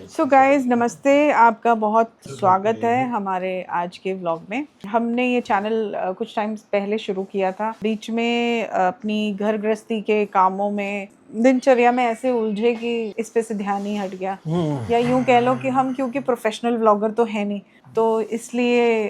So guys नमस्ते, आपका बहुत स्वागत है हमारे आज के व्लॉग में। हमने ये चैनल कुछ टाइम पहले शुरू किया था। बीच में अपनी घर गृहस्थी के कामों में, दिनचर्या में ऐसे उलझे कि इस पे से ध्यान ही हट गया। या यूं कह लो कि हम क्योंकि प्रोफेशनल व्लॉगर तो है नहीं, तो इसलिए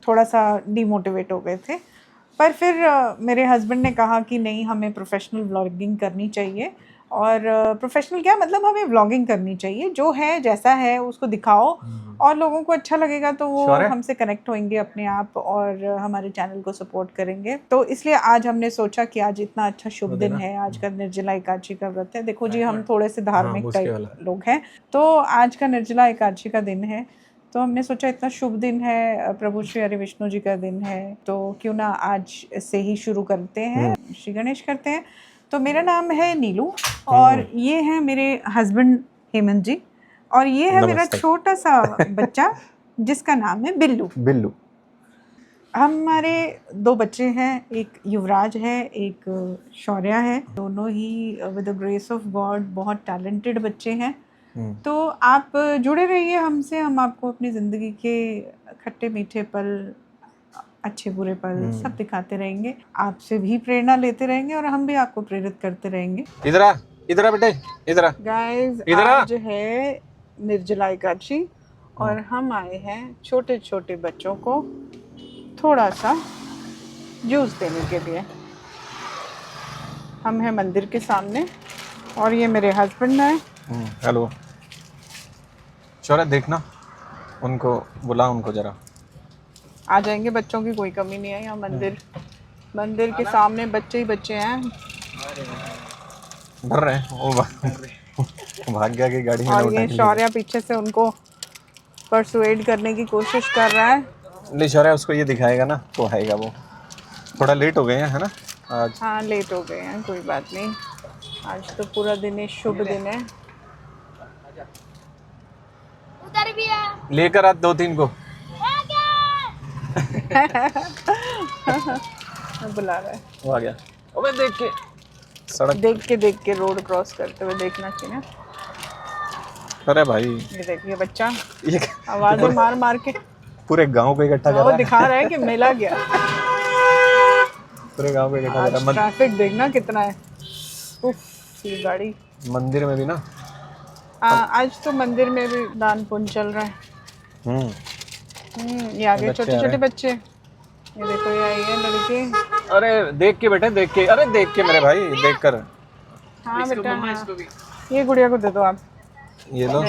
थोड़ा सा डिमोटिवेट हो गए थे। पर फिर मेरे हस्बैंड ने कहा कि नहीं, हमें प्रोफेशनल व्लॉगिंग करनी चाहिए। और प्रोफेशनल क्या मतलब, हमें व्लॉगिंग करनी चाहिए, जो है जैसा है उसको दिखाओ और लोगों को अच्छा लगेगा तो वो हमसे कनेक्ट होंगे अपने आप और हमारे चैनल को सपोर्ट करेंगे। तो इसलिए आज हमने सोचा कि आज इतना अच्छा शुभ दिन है, आज का निर्जला एकादशी का व्रत है। देखो जी, हम थोड़े से धार्मिक टाइप लोग हैं, तो आज का निर्जला एकादशी का दिन है। तो हमने सोचा इतना शुभ दिन है, प्रभु श्री हरि विष्णु जी का दिन है, तो क्यों ना आज से ही शुरू करते हैं, श्री गणेश करते हैं। तो मेरा नाम है नीलू और ये है मेरे हस्बैंड हेमंत जी, और ये है मेरा छोटा सा बच्चा जिसका नाम है बिल्लू। बिल्लू। हमारे दो बच्चे हैं, एक युवराज है, एक शौर्या है। दोनों ही with the grace of God बहुत टैलेंटेड बच्चे हैं। तो आप जुड़े रहिए हमसे, हम आपको अपनी ज़िंदगी के खट्टे मीठे पल, अच्छे बुरे पल सब दिखाते रहेंगे, आपसे भी प्रेरणा लेते रहेंगे और हम भी आपको प्रेरित करते रहेंगे। इधर आ बेटे, इधर आ गाइस। आज है निर्जला एकादशी और हम आए हैं छोटे छोटे बच्चों को थोड़ा सा जूस देने के लिए। हम हैं मंदिर के सामने और ये मेरे हस्बैंड हैं। हेलो शौर्य, देखना उनको बुला, उनको जरा आ जाएंगे। बच्चों की कोई कमी नहीं है यहाँ। मंदिर के सामने बच्चे ही बच्चे हैं। डर रहे हैं वो भाग गया कि गाड़ी में। और ये शौर्य पीछे से उनको परसुएड करने की कोशिश कर रहा है। नहीं शौर्य, उसको ये दिखाएगा ना तो आएगा। वो थोड़ा लेट हो गए हैं, है ना आज? हाँ लेट हो गए हैं, कोई बात नहीं। आज तो पूरा दिन है, शुभ दिन है। उधर भी है, लेकर आ 2-3 को। बुला रहा है, वो आ गया। ओबे देख के सड़क, देख के रोड क्रॉस करते हुए देखना चाहिए। अरे भाई ये देखिए बच्चा ये आवाजें मार के पूरे गांव को इकट्ठा कर रहा वो है। दिखा रहा है कि मेला गया। पूरे गांव को इकट्ठा कर रहा है। ट्रैफिक देखना कितना है। उफ, ये गाड़ी। मंदिर में भी ना। आज तो मंदिर में भी दान पुण्य चल रहा है। ये आगे छोटे छोटे बच्चे, ये देखो, ये आई है लड़की। अरे देख के बेटे, देख के, अरे देख के मेरे भाई, देख कर। हाँ बेटा, हाँ। ये गुड़िया को दे दो आप। ये लो।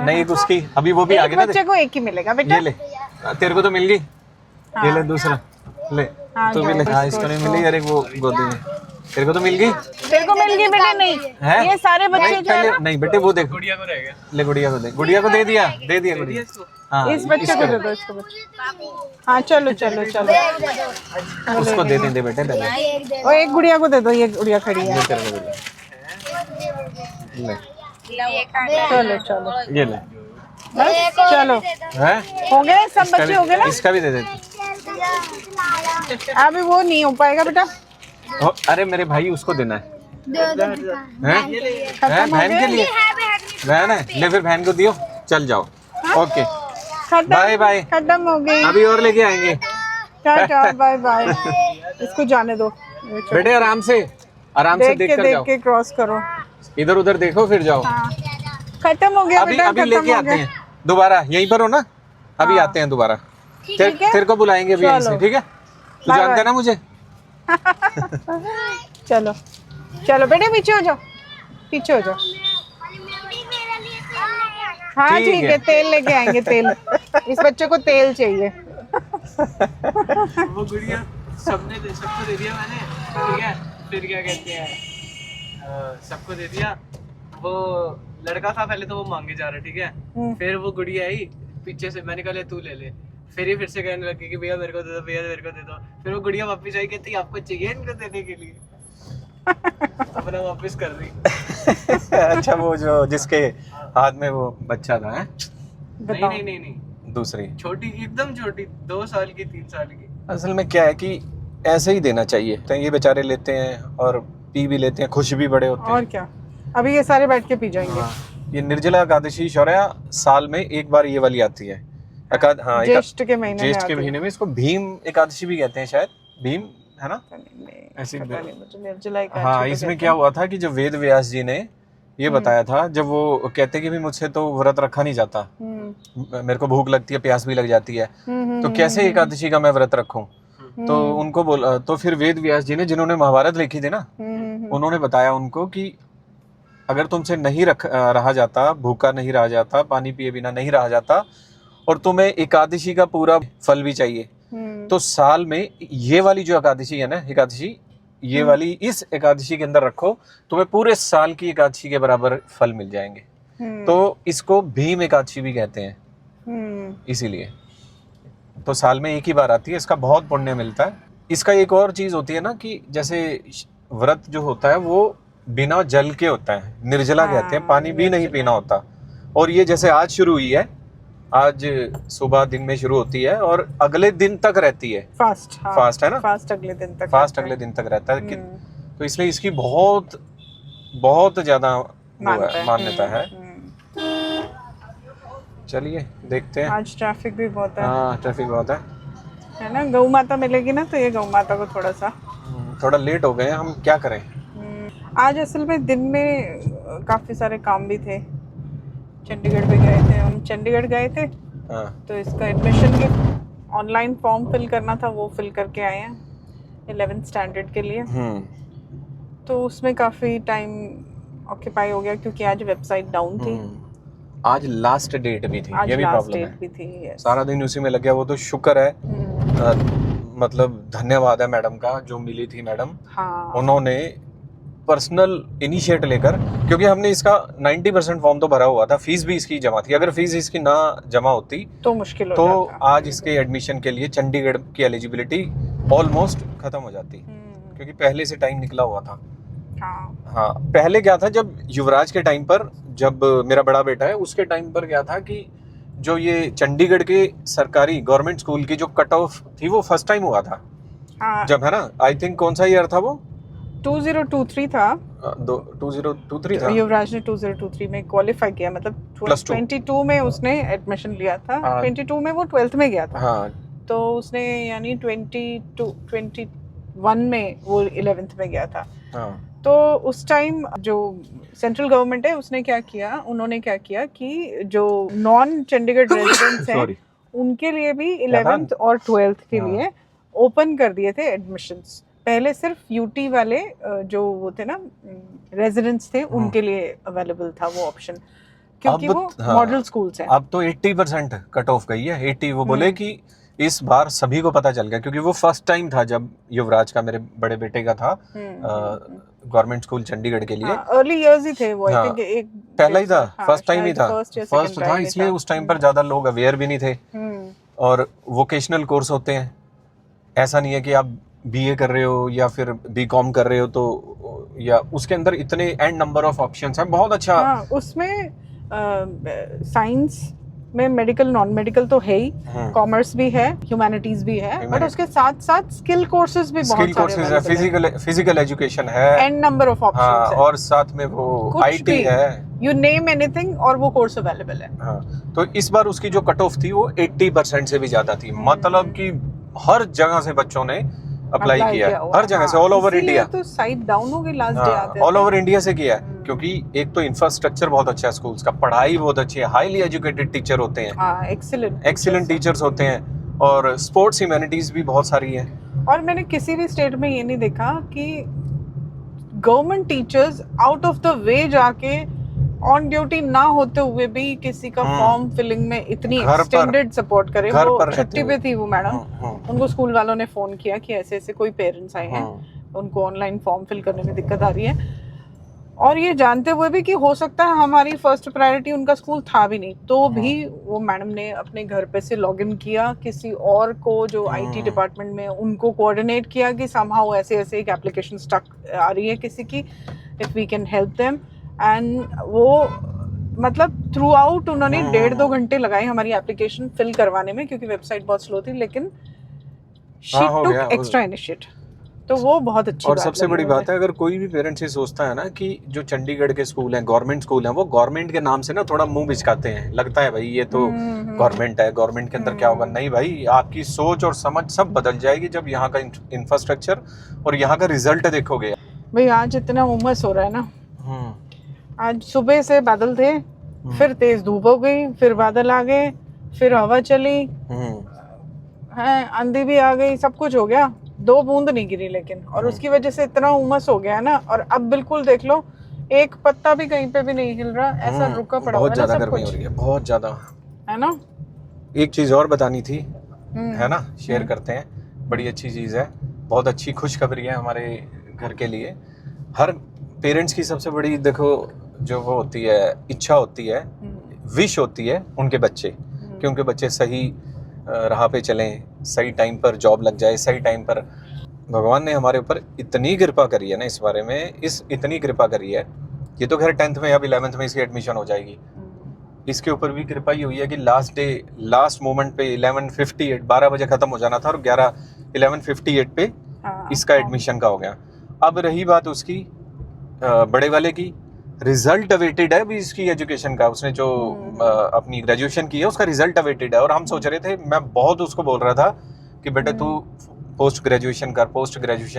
नहीं उसकी अभी वो भी आगे ना। बच्चे को एक ही मिलेगा बेटा। ये ले, तेरे को तो मिल गई। ये ले दूसरा ले। तो मिले। हाँ इसको नहीं मिली। अरे वो गोदी में तेरे को तो मिल गई। तेरे को मिल गई बेटे। नहीं है ये सारे बच्चे जो है ना। नहीं बेटे वो देख, गुड़िया को रह गया। ले गुड़िया को दे, गुड़िया को दे दिया गुड़िया। हाँ इस बच्चे को दे दो, इसको बच्चे। हाँ चलो उसको दे दे बेटे, दे दे। और एक गुड़िया को दे दो, ये गुड़िया खड़ी है। चलो ये ले। बस चलो, है हो गए सब बच्चे, हो गए ना। इसका भी दे दे। अभी वो नहीं हो पाएगा बेटा। अरे मेरे भाई उसको देना है। बहन के लिए बहन है। ले फिर बहन को दियो, चल जाओ। ओके बाय बाय, खत्म हो गई। अभी और लेके आएंगे। Tata bye bye. इसको जाने दो बेटे, आराम से देख कर जाओ। देख के क्रॉस करो, इधर उधर देखो फिर जाओ। हाँ। खत्म हो गया बेटा, अभी लेके आते हैं दोबारा। यहीं पर हो ना? अभी आते हैं दोबारा। तेरे को बुलाएंगे अभी यहीं से, ठीक है? तू जानता है ना मुझे। चलो बेटे, पीछे हो जाओ, पीछे हो जाओ। हाँ ठीक है, तेल लेके आएंगे। तेल, इस बच्चे को तेल चाहिए। वो गुड़िया सबको दे दिया मैंने, ठीक है। फिर क्या कहते हैं, सबको दे दिया। वो लड़का था पहले, तो वो मांगे जा रहा, ठीक है। फिर वो गुड़िया आई पीछे से, मैंने कहा ले तू ले ले। फिर से कहने लगी कि भैया मेरे को दे दो, भैया मेरे को दे दो। फिर वो गुड़िया वापस आई, कहती आपको चाहिए इनको देने के लिए। अपना वापस कर रही। अच्छा, वो जो जिसके हाथ में वो बच्चा था, है? नहीं दूसरी छोटी, एकदम छोटी, 2 साल की 3 साल की। असल में क्या है कि ऐसे ही देना चाहिए। तो ये बेचारे लेते हैं और पी भी लेते हैं, खुश भी बड़े होते हैं। और क्या, अभी ये सारे बैठ के पी जाएंगे। ये निर्जला एकादशी शौर्य साल में एक बार ये वाली आती है। हाँ, ज्येष्ठ के महीने में ज्येष्ठ के आती है। महीने में इसको भीम एकादशी भी कहते हैं शायद, भीम है ना ऐसी। पता नहीं मुझे, निर्जला एकादशी हाँ, तो इसमें कहते क्या हुआ था कि जब वेद व्यास जी ने ये बताया था, जब वो कहते कि भी मुझसे तो व्रत रखा नहीं जाता, मेरे को भूख लगती है, प्यास भी लग जाती है, तो कैसे एकादशी का मैं व्रत रखूं। तो उनको बोला, तो फिर वेद व्यास जी ने, जिन्होंने महाभारत लिखी थी ना, उन्होंने बताया उनको कि अगर तुमसे नहीं रहा जाता, भूखा नहीं रहा जाता, पानी पिए बिना नहीं रहा जाता, और तुम्हें एकादशी का पूरा फल भी चाहिए, तो साल में ये वाली जो एकादशी है ना, एकादशी ये वाली इस एकादशी के अंदर रखो, तुम्हें पूरे साल की एकादशी के बराबर फल मिल जाएंगे। तो इसको भीम एकादशी भी कहते हैं इसीलिए। तो साल में एक ही बार आती है, इसका बहुत पुण्य मिलता है। इसका एक और चीज होती है ना कि जैसे व्रत जो होता है वो बिना जल के होता है, निर्जला कहते हैं, पानी भी नहीं पीना होता। और ये जैसे आज शुरू हुई है, आज सुबह दिन में शुरू होती है और अगले दिन तक रहती है। फास्ट, हाँ, फास्ट है ना, फास्ट अगले दिन तक, फास्ट अगले दिन तक रहता है। तो इसलिए इसकी बहुत बहुत ज्यादा मान्यता है। चलिए देखते हैं। आज ट्रैफिक भी बहुत है। हाँ, ट्रैफिक बहुत है ना। गौ माता मिलेगी ना, तो ये गौ माता को थोड़ा लेट हो गए, हम क्या करें। आज असल में दिन में काफी सारे काम भी थे, चंडीगढ़ भी गए थे हम, चंडीगढ़ गए थे। तो इसका एडमिशन के ऑनलाइन फॉर्म फिल करना था, वो फिल करके आए हैं 11th स्टैंडर्ड के लिए। तो उसमें काफी टाइम ऑक्यूपाई हो गया क्योंकि आज वेबसाइट डाउन थी। आज लास्ट डेट भी थी, ये भी प्रॉब्लम है। भी थी, yes। सारा दिन उसी में लग गया। वो तो शुक्र है, मतलब धन्यवाद है मैडम का, जो मिली थी मैडम। हाँ। उन्होंने पर्सनल इनिशिएट लेकर, क्योंकि हमने इसका 90% फॉर्म तो भरा हुआ था, फीस भी इसकी जमा थी। अगर फीस इसकी ना जमा होती तो मुश्किल हो तो जाता। आज इसके एडमिशन के लिए चंडीगढ़ की एलिजिबिलिटी ऑलमोस्ट खत्म हो जाती, क्योंकि पहले से टाइम निकला हुआ था। हाँ, पहले क्या था, जब युवराज के टाइम पर, जब मेरा बड़ा बेटा है उसके टाइम पर क्या था कि जो ये चंडीगढ़ के सरकारी गवर्नमेंट स्कूल की जो कट ऑफ थी वो फर्स्ट टाइम हुआ था। जब है ना, आई थिंक कौन सा ईयर था वो, 2023 था। 2023 था। युवराज ने 2023 में क्वालिफाई किया, मतलब 22 में उसने एडमिशन लिया था। 22 में वो 12th में गया था। हाँ। तो उसने यानी 21 में वो 11th में गया था। हाँ। तो उस टाइम जो सेंट्रल गवर्नमेंट है उसने क्या किया, उन्होंने क्या किया कि जो नॉन चंडीगढ़ रेजिडेंट्स हैं उनके लिए भी 11th और 12th के लिए ओपन कर दिए थे एडमिशंस। पहले सिर्फ यूटी वाले जो वो थे ना रेजिडेंट्स थे, उनके लिए अवेलेबल था वो ऑप्शन, क्योंकि वो मॉडल स्कूल्स हैं। अब तो 80% कट ऑफ गई है, 80। वो बोले कि इस बार सभी को पता चल गया, क्योंकि वो फर्स्ट टाइम था जब युवराज का, मेरे बड़े बेटे का था गवर्नमेंट स्कूल चंडीगढ़ के लिए। अर्ली इयर्स ही थे वो, आई थिंक एक पहला ही था, फर्स्ट टाइम ही था, फर्स्ट था। इसलिए उस टाइम पर ज्यादा लोग अवेयर भी नहीं थे। और वोकेशनल कोर्स होते हैं, ऐसा नहीं है कि आप बीए कर रहे हो या फिर बीकॉम कर रहे हो तो, या उसके अंदर इतने एंड नंबर ऑफ ऑप्शंस हैं। बहुत अच्छा। उसमें साइंस में मेडिकल, नॉन मेडिकल तो है ही, कॉमर्स भी है, ह्यूमैनिटीज भी है, बट उसके साथ साथ स्किल कोर्सेज भी बहुत सारे है, फिजिकल एजुकेशन है, एंड नंबर ऑफ ऑप्शंस है, और साथ में वो आईटी है, यू नेम एनीथिंग, और वो कोर्स अवेलेबल है। हाँ, तो इस बार उसकी जो कट ऑफ थी वो 80% से भी ज्यादा थी। मतलब कि हर जगह से बच्चों ने अप्लाई किया है, हर जगह से, ऑल ओवर इंडिया। तो साइट डाउन हो गई लास्ट डे आते, ऑल ओवर इंडिया से किया है, क्योंकि एक तो इंफ्रास्ट्रक्चर बहुत अच्छा है स्कूल्स का, पढ़ाई बहुत अच्छी है, हाईली एजुकेटेड टीचर होते हैं, एक्सीलेंट टीचर्स होते हैं, और स्पोर्ट्स ह्यूमैनिटीज भी बहुत सारी है। और मैंने किसी भी स्टेट में ये नहीं देखा कि government teachers out of the way जाके ऑन ड्यूटी ना होते हुए भी किसी का फॉर्म फिलिंग में इतनी एक्सटेंडेड सपोर्ट करे। वो छुट्टी पे थी वो मैडम, उनको स्कूल वालों ने फोन किया कि ऐसे ऐसे कोई पेरेंट्स आए हैं, उनको ऑनलाइन फॉर्म फिल करने में दिक्कत आ रही है, और ये जानते हुए भी कि हो सकता है हमारी फर्स्ट प्रायोरिटी उनका स्कूल था भी नहीं, तो भी वो मैडम ने अपने घर पे से लॉगिन किया, किसी और को जो आईटी डिपार्टमेंट में, उनको कोऑर्डिनेट किया कि समहाउ ऐसे ऐसे एक एप्लीकेशन स्टक आ रही है किसी की, if we can help them. And वो मतलब थ्रू आउट उन्होंने 1.5-2 घंटे लगाए हमारी एप्लीकेशन फिल करवाने में, क्योंकि वेबसाइट बहुत स्लो थी, लेकिन शी टुक एक्स्ट्रा इनिशिएटिव। तो वो बहुत अच्छी और बात सबसे लगी बड़ी मुझे। बात है, अगर कोई भी पेरेंट्स ये सोचता है ना कि जो चंडीगढ़ के स्कूल हैं, गवर्नमेंट स्कूल हैं, वो गवर्नमेंट के नाम से ना थोड़ा मुंह बिचकाते हैं, लगता है भाई ये तो गवर्नमेंट है, गवर्नमेंट के अंदर क्या होगा। नहीं भाई, आपकी सोच और समझ सब बदल जाएगी जब यहाँ का इंफ्रास्ट्रक्चर और यहाँ का रिजल्ट देखोगे। भाई आज इतना उमस हो रहा है ना, हम्म आज सुबह से बादल थे, फिर तेज धूप हो गई, फिर बादल आ गए, फिर हवा चली है, आंधी भी आ गई, सब कुछ हो गया, 2 बूंद नहीं गिरी लेकिन, और उसकी वजह से इतना उमस हो गया है ना। और अब बिल्कुल देख लो, एक पत्ता भी कहीं पे भी नहीं हिल रहा, ऐसा रुका पड़ा हुआ बहुत है ना ज्यादा सब गर्मी हो कुछ, रही है, बहुत ज्यादा, है ना। एक चीज और बतानी थी, है ना, शेयर करते हैं। बड़ी अच्छी चीज है, बहुत अच्छी खुशखबरी है हमारे घर के लिए। हर पेरेंट्स की सबसे बड़ी देखो जो वो होती है, इच्छा होती है, विश होती है उनके बच्चे, कि उनके बच्चे सही राह पे चलें, सही टाइम पर जॉब लग जाए, सही टाइम पर। भगवान ने हमारे ऊपर इतनी कृपा करी है ना इस बारे में, इतनी कृपा करी है। ये तो खैर 10th में, अब 11th में इसकी एडमिशन हो जाएगी। इसके ऊपर भी कृपा ही हुई है कि लास्ट मोमेंट पे 11:58, 12 बजे खत्म हो जाना था और 11:58 पे इसका एडमिशन का हो गया। अब रही बात उसकी बड़े वाले की, रिजल्ट अवेटेड है अभी इसकी एजुकेशन का। उसने जो अपनी ग्रेजुएशन की है उसका रिजल्ट अवेटेड है, और हम सोच रहे थे, मैं बहुत उसको बोल रहा था कि बेटा तू पोस्ट ग्रेजुएशन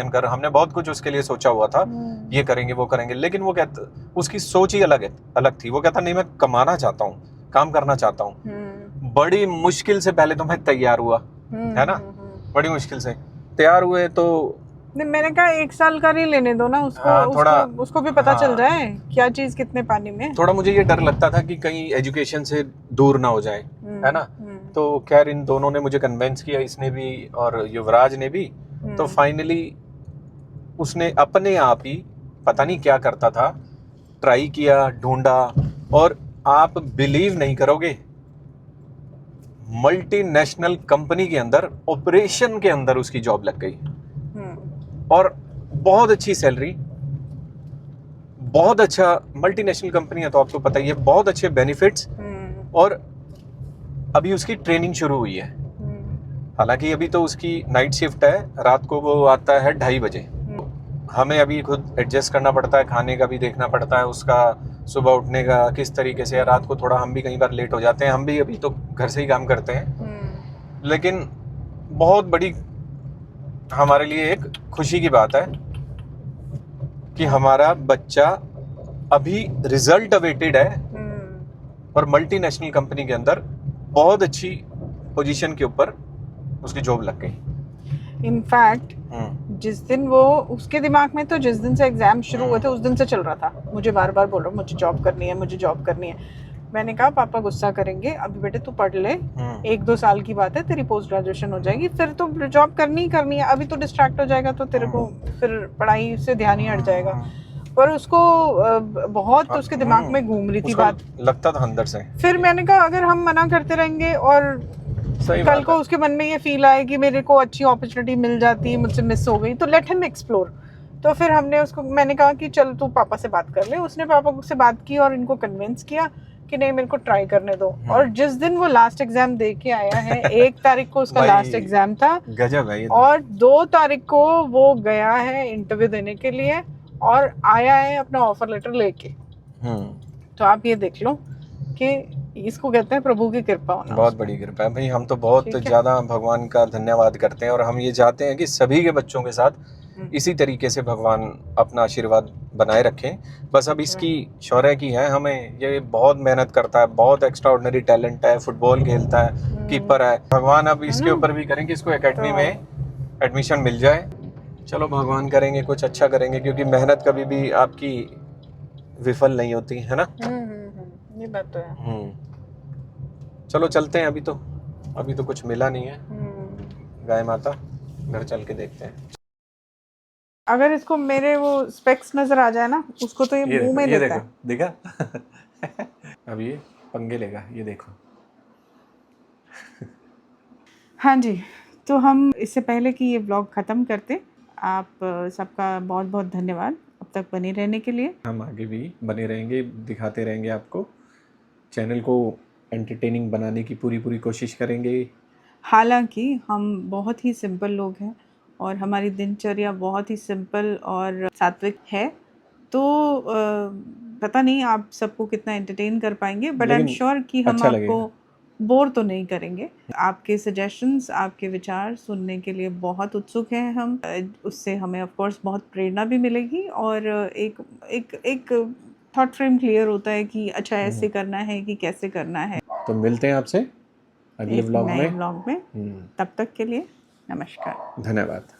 कर। हमने बहुत कुछ उसके लिए सोचा हुआ था, ये करेंगे वो करेंगे, लेकिन वो कहता, उसकी सोच ही अलग थी। वो कहता नहीं, मैं कमाना चाहता हूँ, काम करना चाहता हूँ। बड़ी मुश्किल से पहले तो मैं तैयार हुआ, है ना, बड़ी मुश्किल से तैयार हुए। तो नहीं, मैंने कहा 1 साल का ही लेने दो ना उसको, थोड़ा उसको भी पता चल जाए क्या चीज कितने पानी में। थोड़ा मुझे ये डर लगता था कि कहीं एजुकेशन से दूर ना हो जाए, है ना। तो खैर इन दोनों ने मुझे कन्विंस किया, इसने भी और युवराज ने भी। तो फाइनली उसने अपने आप ही, पता नहीं क्या करता था, ट्राई किया, ढूंढा, और आप बिलीव नहीं करोगे, मल्टीनेशनल कंपनी के अंदर ऑपरेशन के अंदर उसकी जॉब लग गई, और बहुत अच्छी सैलरी, बहुत अच्छा, मल्टीनेशनल कंपनी है तो आपको पता ही है, बहुत अच्छे बेनिफिट्स, और अभी उसकी ट्रेनिंग शुरू हुई है। हालांकि अभी तो उसकी नाइट शिफ्ट है, रात को वो आता है 2:30 बजे। हमें अभी खुद एडजस्ट करना पड़ता है, खाने का भी देखना पड़ता है उसका, सुबह उठने का किस तरीके से है। रात को थोड़ा हम भी कई बार लेट हो जाते हैं, हम भी अभी तो घर से ही काम करते हैं। लेकिन बहुत बड़ी हमारे लिए एक खुशी की बात है कि हमारा बच्चा अभी रिजल्ट अवेटेड है, और मल्टीनेशनल कंपनी के अंदर बहुत अच्छी पोजीशन के ऊपर उसकी जॉब लग गई। इनफैक्ट जिस दिन वो, उसके दिमाग में तो जिस दिन से एग्जाम शुरू हुए थे उस दिन से चल रहा था, मुझे बार बार बोल रहा, मुझे जॉब करनी है, मुझे जॉब करनी है। मैंने कहा पापा गुस्सा करेंगे, अभी बेटे तू पढ़ ले, 1-2 साल की बात है, तेरी पोस्ट ग्रेजुएशन हो जाएगी, फिर तो जॉब करनी ही करनी है। अभी तो डिस्ट्रैक्ट हो जाएगा तो तेरे को फिर पढ़ाई से ध्यान ही हट जाएगा। पर उसको बहुत उसके दिमाग में घूम रही थी बात, लगता था अंदर से। फिर मैंने कहा अगर हम मना करते रहेंगे और कल को उसके मन में ये फील आए कि मेरे को अच्छी अपॉर्चुनिटी मिल जाती है, मुझसे मिस हो गई, तो लेट हिम एक्सप्लोर। तो फिर हमने उसको, मैंने कहा कि चल तू पापा से बात कर ले। उसने पापा से बात की और इनको कन्विंस किया कि नहीं मेरे को ट्राई करने दो। और जिस दिन वो लास्ट एग्जाम दे के आया है, 1 तारीख को उसका लास्ट एग्जाम था, गजब है ये तो। और 2 तारीख को वो गया है इंटरव्यू देने के लिए और आया है अपना ऑफर लेटर लेके। तो आप ये देख लो कि इसको कहते हैं प्रभु की कृपा होना। बहुत बड़ी कृपा है भाई, हम तो बहुत ज्यादा भगवान का धन्यवाद करते हैं, और हम ये चाहते हैं कि सभी के बच्चों के साथ इसी तरीके से भगवान अपना आशीर्वाद बनाए रखें। बस अब इसकी शौर्य की है हमें, ये बहुत मेहनत करता है, बहुत एक्स्ट्राऑर्डिनरी टैलेंट है, फुटबॉल खेलता है, कीपर है। भगवान अब इसके ऊपर भी करें कि इसको एकेडमी में एडमिशन मिल जाए। चलो भगवान करेंगे, कुछ अच्छा करेंगे, क्योंकि मेहनत कभी भी आपकी विफल नहीं होती है ना। ये बात तो है। चलो चलते हैं, अभी तो कुछ मिला नहीं है। गाय माता, घर चल के देखते हैं। अगर इसको मेरे वो स्पेक्स नजर आ जाए ना, उसको तो ये मुंह में लेता है। देखा अब ये पंगे लेगा, ये देखो। हाँ जी, तो हम इससे पहले कि ये व्लॉग ख़त्म करते, आप सबका बहुत बहुत धन्यवाद अब तक बने रहने के लिए। हम आगे भी बने रहेंगे, दिखाते रहेंगे आपको, चैनल को एंटरटेनिंग बनाने की पूरी कोशिश करेंगे। हालांकि हम बहुत ही सिंपल लोग हैं और हमारी दिनचर्या बहुत ही सिंपल और सात्विक है, तो पता नहीं आप सबको कितना एंटरटेन कर पाएंगे, बट आई एम लेकिन श्योर कि हम अच्छा आपको बोर तो नहीं करेंगे। आपके सजेशंस, आपके विचार सुनने के लिए बहुत उत्सुक हैं हम। उससे हमें ऑफ कोर्स बहुत प्रेरणा भी मिलेगी, और एक एक एक थॉट फ्रेम क्लियर होता है कि अच्छा ऐसे करना है कि कैसे करना है। तो मिलते हैं आपसे अगले एक व्लॉग नए में। व्लॉग में, तब तक के लिए नमस्कार। धन्यवाद।